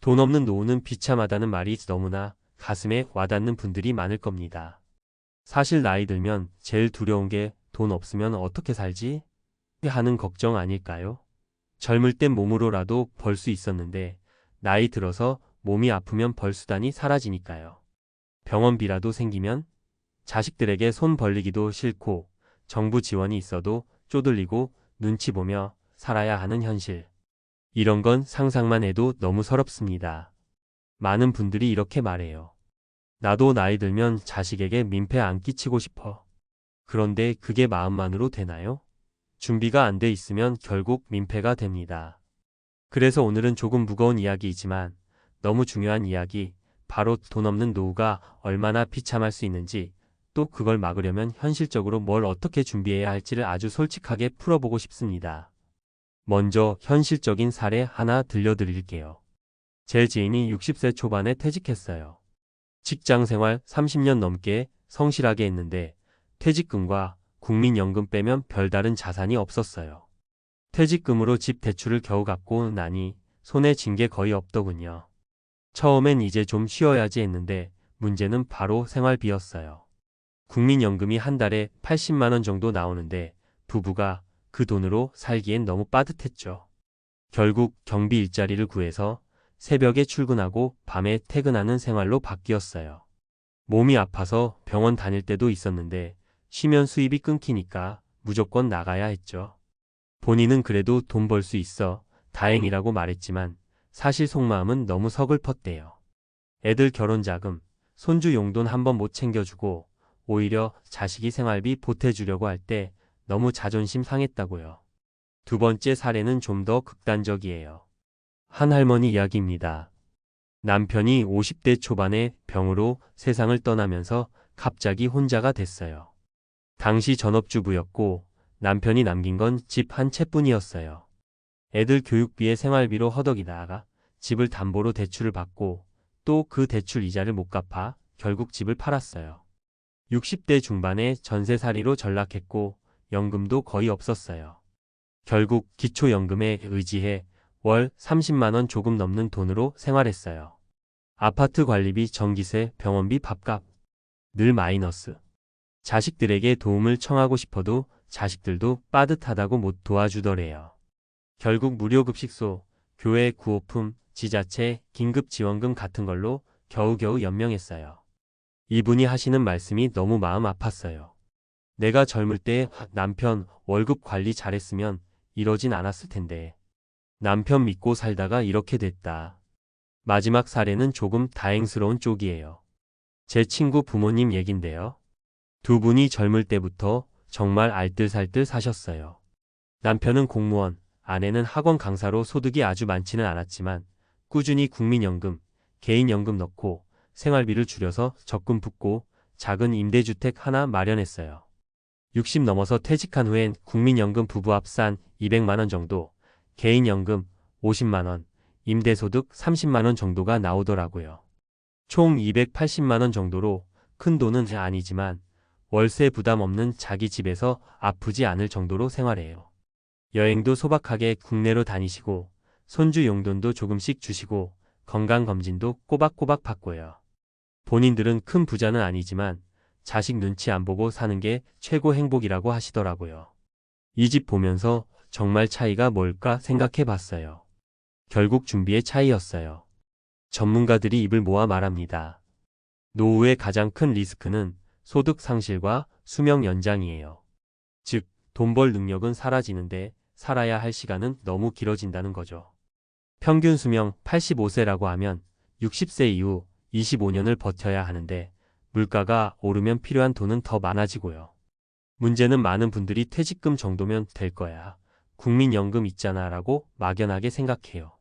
돈 없는 노후는 비참하다는 말이 너무나 가슴에 와닿는 분들이 많을 겁니다. 사실 나이 들면 제일 두려운 게 돈 없으면 어떻게 살지? 하는 걱정 아닐까요? 젊을 땐 몸으로라도 벌 수 있었는데 나이 들어서 몸이 아프면 벌 수단이 사라지니까요. 병원비라도 생기면 자식들에게 손 벌리기도 싫고 정부 지원이 있어도 쪼들리고 눈치 보며 살아야 하는 현실. 이런 건 상상만 해도 너무 서럽습니다. 많은 분들이 이렇게 말해요. 나도 나이 들면 자식에게 민폐 안 끼치고 싶어. 그런데 그게 마음만으로 되나요? 준비가 안 돼 있으면 결국 민폐가 됩니다. 그래서 오늘은 조금 무거운 이야기이지만 너무 중요한 이야기, 바로 돈 없는 노후가 얼마나 비참할 수 있는지, 또 그걸 막으려면 현실적으로 뭘 어떻게 준비해야 할지를 아주 솔직하게 풀어보고 싶습니다. 먼저 현실적인 사례 하나 들려드릴게요. 제 지인이 60세 초반에 퇴직했어요. 직장 생활 30년 넘게 성실하게 했는데 퇴직금과 국민연금 빼면 별다른 자산이 없었어요. 퇴직금으로 집 대출을 겨우 갚고 나니 손에 쥔 게 거의 없더군요. 처음엔 이제 좀 쉬어야지 했는데 문제는 바로 생활비였어요. 국민연금이 한 달에 80만 원 정도 나오는데 부부가 그 돈으로 살기엔 너무 빠듯했죠. 결국 경비 일자리를 구해서 새벽에 출근하고 밤에 퇴근하는 생활로 바뀌었어요. 몸이 아파서 병원 다닐 때도 있었는데 쉬면 수입이 끊기니까 무조건 나가야 했죠. 본인은 그래도 돈 벌 수 있어 다행이라고 말했지만 사실 속마음은 너무 서글펐대요. 애들 결혼 자금, 손주 용돈 한번 못 챙겨주고 오히려 자식이 생활비 보태주려고 할 때 너무 자존심 상했다고요. 두 번째 사례는 좀 더 극단적이에요. 한 할머니 이야기입니다. 남편이 50대 초반에 병으로 세상을 떠나면서 갑자기 혼자가 됐어요. 당시 전업주부였고 남편이 남긴 건 집 한 채뿐이었어요. 애들 교육비에 생활비로 허덕이다가 집을 담보로 대출을 받고 또 그 대출 이자를 못 갚아 결국 집을 팔았어요. 60대 중반에 전세살이로 전락했고 연금도 거의 없었어요. 결국 기초연금에 의지해 월 30만 원 조금 넘는 돈으로 생활했어요. 아파트 관리비, 전기세, 병원비, 밥값 늘 마이너스. 자식들에게 도움을 청하고 싶어도 자식들도 빠듯하다고 못 도와주더래요. 결국 무료급식소, 교회 구호품, 지자체, 긴급지원금 같은 걸로 겨우겨우 연명했어요. 이분이 하시는 말씀이 너무 마음 아팠어요. 내가 젊을 때 남편 월급 관리 잘했으면 이러진 않았을 텐데. 남편 믿고 살다가 이렇게 됐다. 마지막 사례는 조금 다행스러운 쪽이에요. 제 친구 부모님 얘긴데요. 두 분이 젊을 때부터 정말 알뜰살뜰 사셨어요. 남편은 공무원, 아내는 학원 강사로 소득이 아주 많지는 않았지만 꾸준히 국민연금, 개인연금 넣고 생활비를 줄여서 적금 붓고 작은 임대주택 하나 마련했어요. 60 넘어서 퇴직한 후엔 국민연금 부부 합산 200만 원 정도, 개인연금 50만 원, 임대소득 30만 원 정도가 나오더라고요. 총 280만 원 정도로 큰 돈은 아니지만 월세 부담 없는 자기 집에서 아프지 않을 정도로 생활해요. 여행도 소박하게 국내로 다니시고 손주 용돈도 조금씩 주시고 건강검진도 꼬박꼬박 받고요. 본인들은 큰 부자는 아니지만 자식 눈치 안 보고 사는 게 최고 행복이라고 하시더라고요. 이 집 보면서 정말 차이가 뭘까 생각해 봤어요. 결국 준비의 차이였어요. 전문가들이 입을 모아 말합니다. 노후의 가장 큰 리스크는 소득 상실과 수명 연장이에요. 즉, 돈 벌 능력은 사라지는데 살아야 할 시간은 너무 길어진다는 거죠. 평균 수명 85세라고 하면 60세 이후 25년을 버텨야 하는데 물가가 오르면 필요한 돈은 더 많아지고요. 문제는 많은 분들이 퇴직금 정도면 될 거야. 국민연금 있잖아 라고 막연하게 생각해요.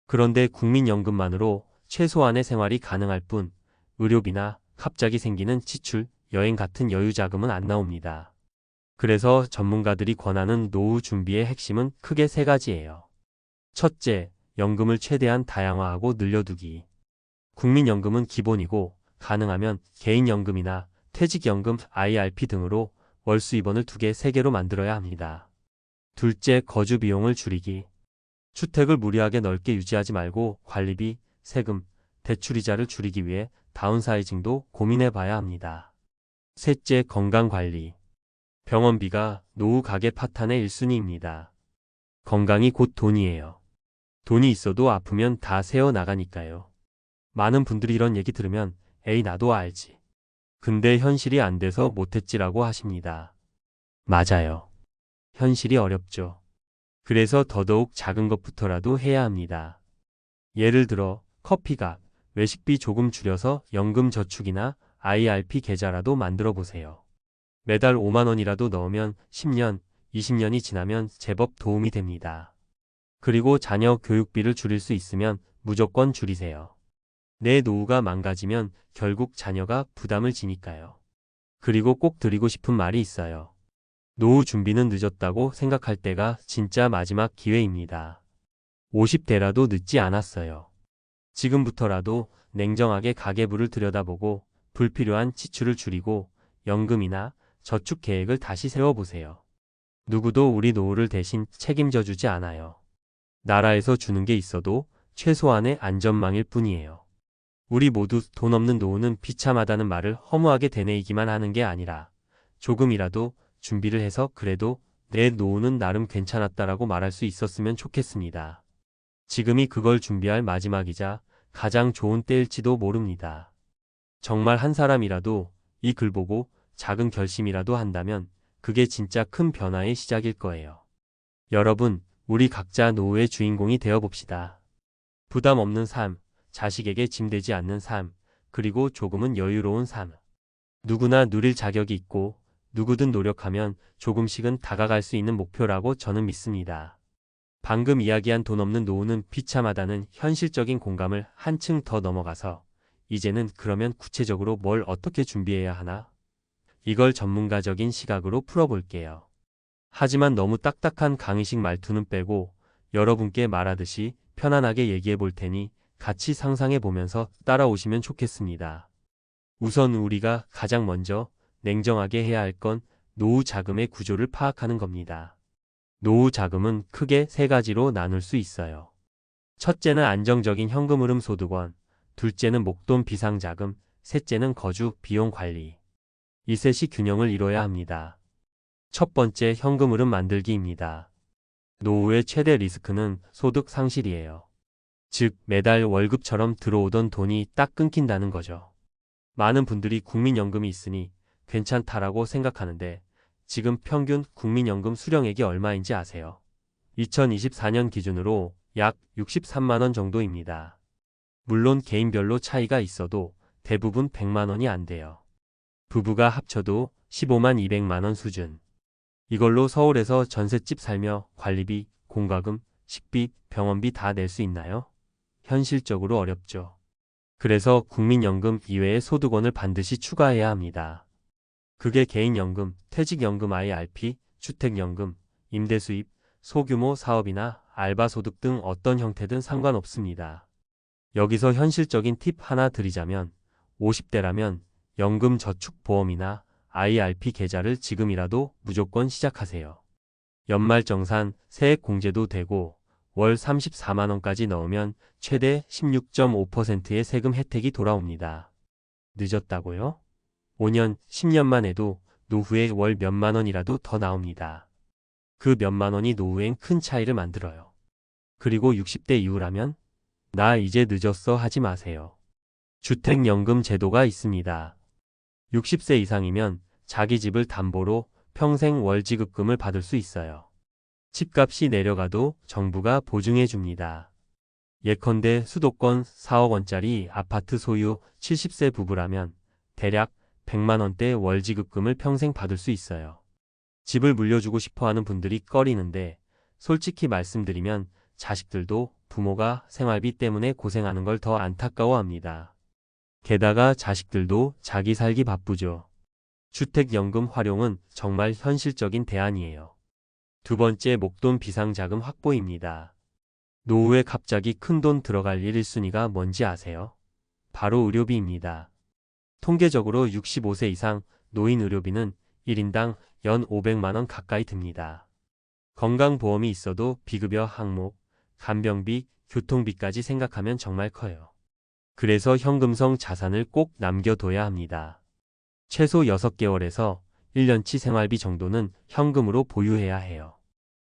그런데 국민연금만으로 최소한의 생활이 가능할 뿐 의료비나 갑자기 생기는 지출, 여행 같은 여유자금은 안 나옵니다. 그래서 전문가들이 권하는 노후 준비의 핵심은 크게 세 가지예요. 첫째, 연금을 최대한 다양화하고 늘려두기. 국민연금은 기본이고 가능하면 개인연금이나 퇴직연금, IRP 등으로 월수입원을 2개, 3개로 만들어야 합니다. 둘째, 거주 비용을 줄이기. 주택을 무리하게 넓게 유지하지 말고 관리비, 세금, 대출이자를 줄이기 위해 다운사이징도 고민해 봐야 합니다. 셋째, 건강관리. 병원비가 노후 가계 파탄의 1순위입니다. 건강이 곧 돈이에요. 돈이 있어도 아프면 다 새어나가니까요. 많은 분들이 이런 얘기 들으면 에이 나도 알지. 근데 현실이 안 돼서 못했지라고 하십니다. 맞아요. 현실이 어렵죠. 그래서 더더욱 작은 것부터라도 해야 합니다. 예를 들어 커피값, 외식비 조금 줄여서 연금저축이나 IRP 계좌라도 만들어 보세요. 매달 5만 원이라도 넣으면 10년, 20년이 지나면 제법 도움이 됩니다. 그리고 자녀 교육비를 줄일 수 있으면 무조건 줄이세요. 내 노후가 망가지면 결국 자녀가 부담을 지니까요. 그리고 꼭 드리고 싶은 말이 있어요. 노후 준비는 늦었다고 생각할 때가 진짜 마지막 기회입니다. 50대라도 늦지 않았어요. 지금부터라도 냉정하게 가계부를 들여다보고 불필요한 지출을 줄이고 연금이나 저축 계획을 다시 세워보세요. 누구도 우리 노후를 대신 책임져 주지 않아요. 나라에서 주는 게 있어도 최소한의 안전망일 뿐이에요. 우리 모두 돈 없는 노후는 비참하다는 말을 허무하게 되뇌이기만 하는 게 아니라 조금이라도 준비를 해서 그래도 내 노후는 나름 괜찮았다라고 말할 수 있었으면 좋겠습니다. 지금이 그걸 준비할 마지막이자 가장 좋은 때일지도 모릅니다. 정말 한 사람이라도 이 글 보고 작은 결심이라도 한다면 그게 진짜 큰 변화의 시작일 거예요. 여러분, 우리 각자 노후의 주인공이 되어봅시다. 부담 없는 삶, 자식에게 짐되지 않는 삶, 그리고 조금은 여유로운 삶. 누구나 누릴 자격이 있고 누구든 노력하면 조금씩은 다가갈 수 있는 목표라고 저는 믿습니다. 방금 이야기한 돈 없는 노후는 비참하다는 현실적인 공감을 한층 더 넘어가서 이제는 그러면 구체적으로 뭘 어떻게 준비해야 하나? 이걸 전문가적인 시각으로 풀어볼게요. 하지만 너무 딱딱한 강의식 말투는 빼고 여러분께 말하듯이 편안하게 얘기해 볼 테니 같이 상상해 보면서 따라오시면 좋겠습니다. 우선 우리가 가장 먼저 냉정하게 해야 할 건 노후 자금의 구조를 파악하는 겁니다. 노후 자금은 크게 세 가지로 나눌 수 있어요. 첫째는 안정적인 현금 흐름 소득원, 둘째는 목돈 비상자금, 셋째는 거주 비용 관리. 이 셋이 균형을 이뤄야 합니다. 첫 번째, 현금 흐름 만들기입니다. 노후의 최대 리스크는 소득 상실이에요. 즉, 매달 월급처럼 들어오던 돈이 딱 끊긴다는 거죠. 많은 분들이 국민연금이 있으니 괜찮다라고 생각하는데 지금 평균 국민연금 수령액이 얼마인지 아세요? 2024년 기준으로 약 63만 원 정도입니다. 물론 개인별로 차이가 있어도 대부분 100만 원이 안 돼요. 부부가 합쳐도 15만 200만 원 수준. 이걸로 서울에서 전셋집 살며 관리비, 공과금, 식비, 병원비 다 낼 수 있나요? 현실적으로 어렵죠. 그래서 국민연금 이외의 소득원을 반드시 추가해야 합니다. 그게 개인연금, 퇴직연금 IRP, 주택연금, 임대수입, 소규모 사업이나 알바소득 등 어떤 형태든 상관없습니다. 여기서 현실적인 팁 하나 드리자면 50대라면 연금저축보험이나 IRP 계좌를 지금이라도 무조건 시작하세요. 연말정산, 세액공제도 되고 월 34만 원까지 넣으면 최대 16.5%의 세금 혜택이 돌아옵니다. 늦었다고요? 5년, 10년만 해도 노후에 월 몇만 원이라도 더 나옵니다. 그 몇만 원이 노후엔 큰 차이를 만들어요. 그리고 60대 이후라면? 나 이제 늦었어 하지 마세요. 주택연금 제도가 있습니다. 60세 이상이면 자기 집을 담보로 평생 월지급금을 받을 수 있어요. 집값이 내려가도 정부가 보증해 줍니다. 예컨대 수도권 4억 원짜리 아파트 소유 70세 부부라면 대략 100만 원대 월지급금을 평생 받을 수 있어요. 집을 물려주고 싶어하는 분들이 꺼리는데 솔직히 말씀드리면 자식들도 부모가 생활비 때문에 고생하는 걸 더 안타까워합니다. 게다가 자식들도 자기 살기 바쁘죠. 주택연금 활용은 정말 현실적인 대안이에요. 두 번째, 목돈 비상자금 확보입니다. 노후에 갑자기 큰돈 들어갈 일 1순위가 뭔지 아세요? 바로 의료비입니다. 통계적으로 65세 이상 노인 의료비는 1인당 연 500만 원 가까이 듭니다. 건강보험이 있어도 비급여 항목, 간병비, 교통비까지 생각하면 정말 커요. 그래서 현금성 자산을 꼭 남겨둬야 합니다. 최소 6개월에서 1년치 생활비 정도는 현금으로 보유해야 해요.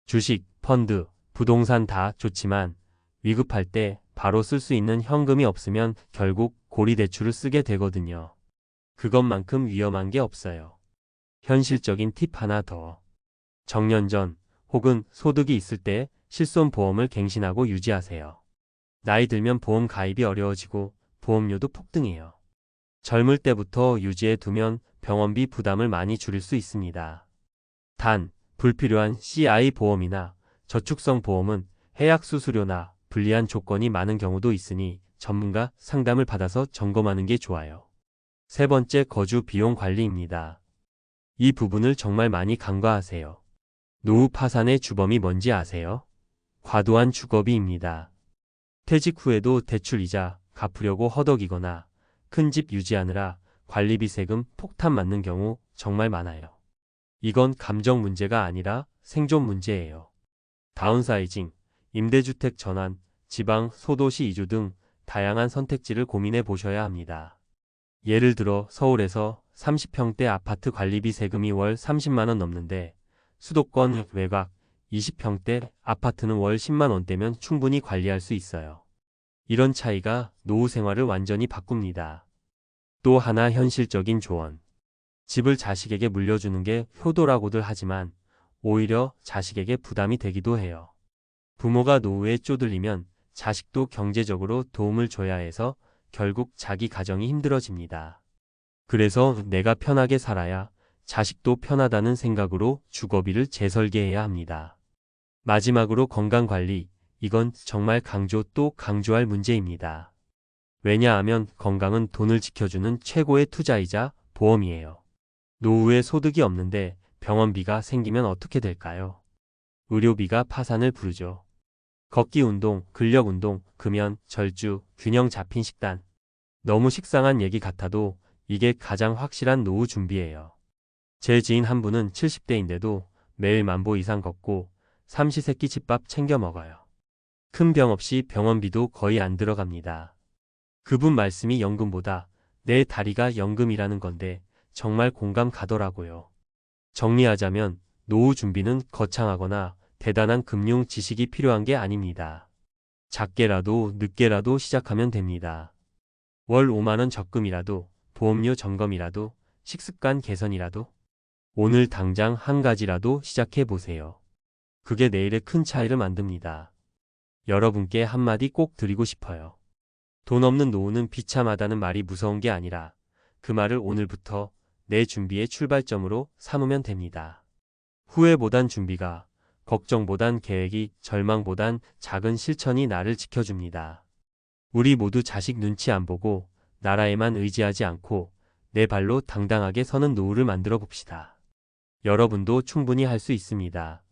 주식, 펀드, 부동산 다 좋지만 위급할 때 바로 쓸 수 있는 현금이 없으면 결국 고리대출을 쓰게 되거든요. 그것만큼 위험한 게 없어요. 현실적인 팁 하나 더. 정년 전 혹은 소득이 있을 때 실손보험을 갱신하고 유지하세요. 나이 들면 보험 가입이 어려워지고 보험료도 폭등해요. 젊을 때부터 유지해 두면 병원비 부담을 많이 줄일 수 있습니다. 단, 불필요한 CI 보험이나 저축성 보험은 해약 수수료나 불리한 조건이 많은 경우도 있으니 전문가 상담을 받아서 점검하는 게 좋아요. 세 번째, 거주 비용 관리입니다. 이 부분을 정말 많이 간과하세요. 노후 파산의 주범이 뭔지 아세요? 과도한 주거비입니다. 퇴직 후에도 대출이자 갚으려고 허덕이거나 큰 집 유지하느라 관리비 세금 폭탄 맞는 경우 정말 많아요. 이건 감정 문제가 아니라 생존 문제예요. 다운사이징, 임대주택 전환, 지방, 소도시 이주 등 다양한 선택지를 고민해 보셔야 합니다. 예를 들어 서울에서 30평대 아파트 관리비 세금이 월 30만 원 넘는데 수도권 외곽 20평대 아파트는 월 10만 원대면 충분히 관리할 수 있어요. 이런 차이가 노후 생활을 완전히 바꿉니다. 또 하나 현실적인 조언. 집을 자식에게 물려주는 게 효도라고들 하지만 오히려 자식에게 부담이 되기도 해요. 부모가 노후에 쪼들리면 자식도 경제적으로 도움을 줘야 해서 결국 자기 가정이 힘들어집니다. 그래서 내가 편하게 살아야 자식도 편하다는 생각으로 주거비를 재설계해야 합니다. 마지막으로 건강관리, 이건 정말 강조 또 강조할 문제입니다. 왜냐하면 건강은 돈을 지켜주는 최고의 투자이자 보험이에요. 노후에 소득이 없는데 병원비가 생기면 어떻게 될까요? 의료비가 파산을 부르죠. 걷기 운동, 근력 운동, 금연, 절주, 균형 잡힌 식단. 너무 식상한 얘기 같아도 이게 가장 확실한 노후 준비예요. 제 지인 한 분은 70대인데도 매일 10,000보 이상 걷고 삼시세끼 집밥 챙겨 먹어요. 큰 병 없이 병원비도 거의 안 들어갑니다. 그분 말씀이 연금보다 내 다리가 연금이라는 건데 정말 공감 가더라고요. 정리하자면 노후 준비는 거창하거나 대단한 금융 지식이 필요한 게 아닙니다. 작게라도 늦게라도 시작하면 됩니다. 월 5만 원 적금이라도, 보험료 점검이라도, 식습관 개선이라도, 오늘 당장 한 가지라도 시작해 보세요. 그게 내일의 큰 차이를 만듭니다. 여러분께 한마디 꼭 드리고 싶어요. 돈 없는 노후는 비참하다는 말이 무서운 게 아니라 그 말을 오늘부터 내 준비의 출발점으로 삼으면 됩니다. 후회보단 준비가, 걱정보단 계획이, 절망보단 작은 실천이 나를 지켜줍니다. 우리 모두 자식 눈치 안 보고 나라에만 의지하지 않고 내 발로 당당하게 서는 노후를 만들어 봅시다. 여러분도 충분히 할 수 있습니다.